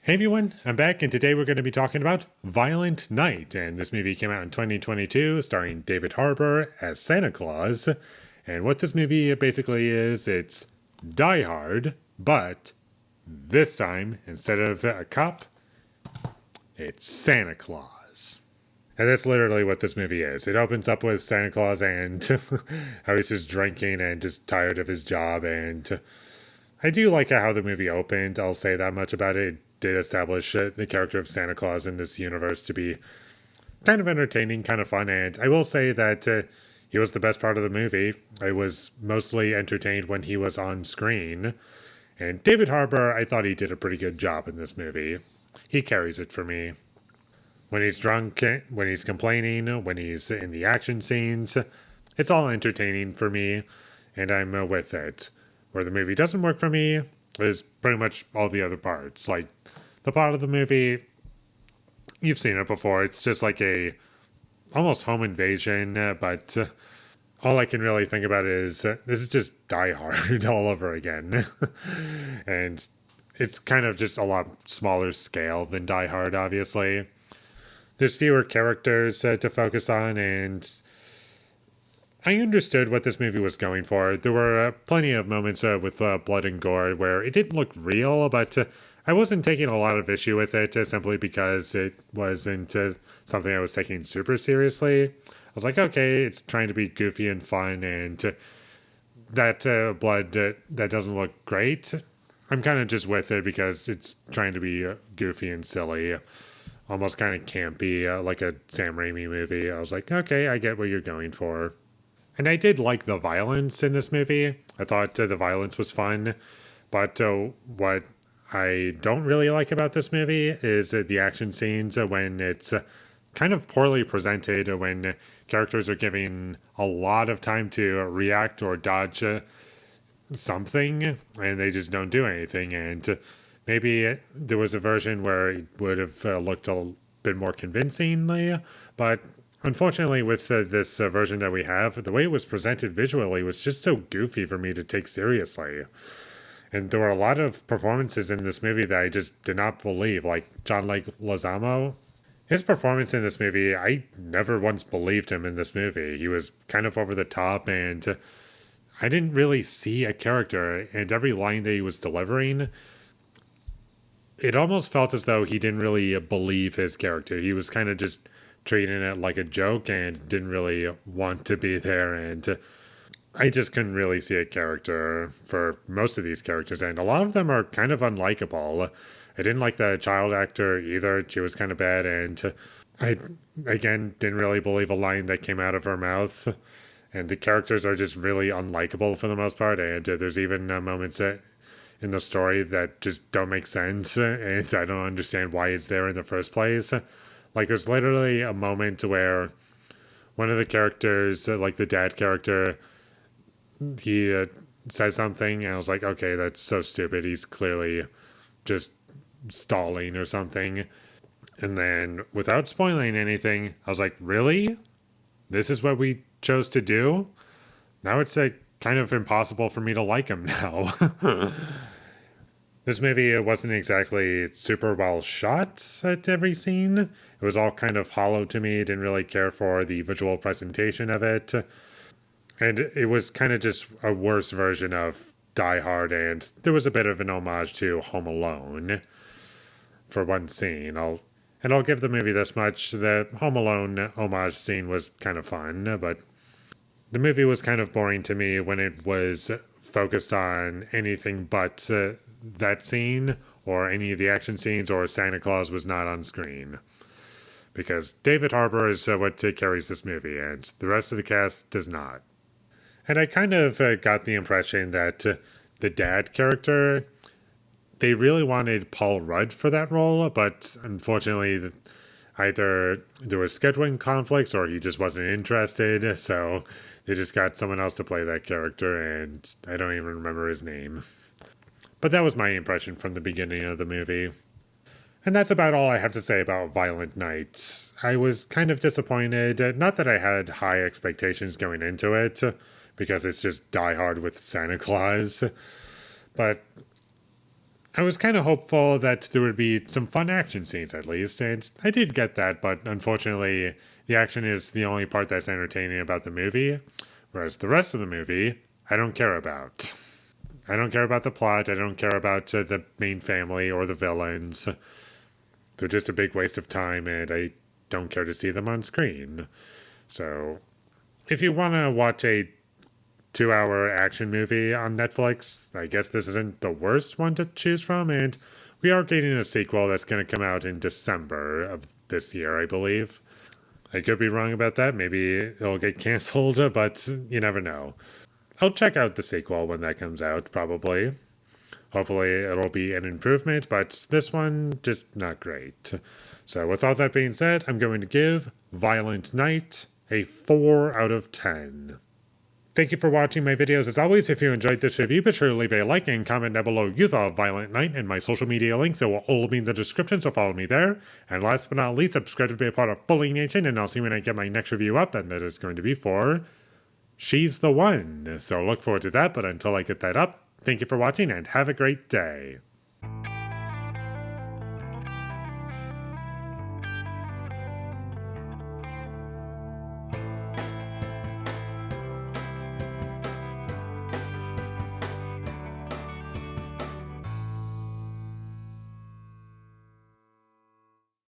Hey everyone, I'm back, and today we're going to be talking about Violent Night. And this movie came out in 2022, starring David Harbour as Santa Claus. And what this movie basically is, it's Die Hard, but this time, instead of a cop, it's Santa Claus. And that's literally what this movie is. It opens up with Santa Claus and how he's just drinking and just tired of his job. And I do like how the movie opened. I'll say that much about it. It did establish the character of Santa Claus in this universe to be kind of entertaining, kind of fun. And I will say that he was the best part of the movie. I was mostly entertained when he was on screen. And David Harbour, I thought he did a pretty good job in this movie. He carries it for me. When he's drunk, when he's complaining, when he's in the action scenes, it's all entertaining for me, and I'm with it. Where the movie doesn't work for me is pretty much all the other parts. Like, the part of the movie, you've seen it before. It's just like a almost home invasion, but all I can really think about is this is just Die Hard all over again. And it's kind of just a lot smaller scale than Die Hard, obviously. There's fewer characters to focus on, and I understood what this movie was going for. There were plenty of moments with blood and gore where it didn't look real, but I wasn't taking a lot of issue with it simply because it wasn't something I was taking super seriously. I was like, okay, it's trying to be goofy and fun, and that blood that doesn't look great. I'm kind of just with it because it's trying to be goofy and silly, almost kind of campy, like a Sam Raimi movie. I was like, okay, I get what you're going for. And I did like the violence in this movie. I thought the violence was fun. But what I don't really like about this movie is the action scenes when it's kind of poorly presented, when characters are given a lot of time to react or dodge something, and they just don't do anything. And maybe there was a version where it would have looked a bit more convincingly, but unfortunately, with this version that we have, the way it was presented visually was just so goofy for me to take seriously. And there were a lot of performances in this movie that I just did not believe, like John Leguizamo. His performance in this movie, I never once believed him in this movie. He was kind of over the top, and I didn't really see a character, and every line that he was delivering, it almost felt as though he didn't really believe his character. He was kind of just treating it like a joke and didn't really want to be there. And I just couldn't really see a character for most of these characters. And a lot of them are kind of unlikable. I didn't like the child actor either. She was kind of bad. And I, again, didn't really believe a line that came out of her mouth. And the characters are just really unlikable for the most part. And there's even moments in the story that just don't make sense. And I don't understand why it's there in the first place. Like, there's literally a moment where one of the characters, like the dad character, he says something, and I was like, okay, that's so stupid. He's clearly just stalling or something. And then, without spoiling anything, I was like, really? This is what we chose to do? Now it's kind of impossible for me to like him now. This movie wasn't exactly super well shot at every scene. It was all kind of hollow to me. Didn't really care for the visual presentation of it. And it was kind of just a worse version of Die Hard, and there was a bit of an homage to Home Alone for one scene. I'll give the movie this much. The Home Alone homage scene was kind of fun, but the movie was kind of boring to me when it was focused on anything but that scene or any of the action scenes, or Santa Claus was not on screen. Because David Harbour is what carries this movie, and the rest of the cast does not. And I kind of got the impression that the dad character, they really wanted Paul Rudd for that role, but unfortunately, either there was scheduling conflicts or he just wasn't interested, so they just got someone else to play that character, and I don't even remember his name. But that was my impression from the beginning of the movie. And that's about all I have to say about Violent Night. I was kind of disappointed, not that I had high expectations going into it, because it's just Die Hard with Santa Claus, but I was kind of hopeful that there would be some fun action scenes at least, and I did get that, but unfortunately, the action is the only part that's entertaining about the movie, whereas the rest of the movie, I don't care about. I don't care about the plot, I don't care about the main family or the villains. They're just a big waste of time, and I don't care to see them on screen. So, if you want to watch a 2 hour action movie on Netflix, I guess this isn't the worst one to choose from, and we are getting a sequel that's going to come out in December of this year, I believe. I could be wrong about that. Maybe it'll get canceled, but you never know. I'll check out the sequel when that comes out, probably. Hopefully, it'll be an improvement, but this one, just not great. So, with all that being said, I'm going to give Violent Night a 4 out of 10. Thank you for watching my videos. As always, if you enjoyed this review, be sure to leave a like and comment down below you thought of Violent Night, and my social media links that will all be in the description, so follow me there. And last but not least, subscribe to be a part of Foley Nation, and I'll see when I get my next review up, and that is going to be for She's the One. So look forward to that, but until I get that up, thank you for watching and have a great day.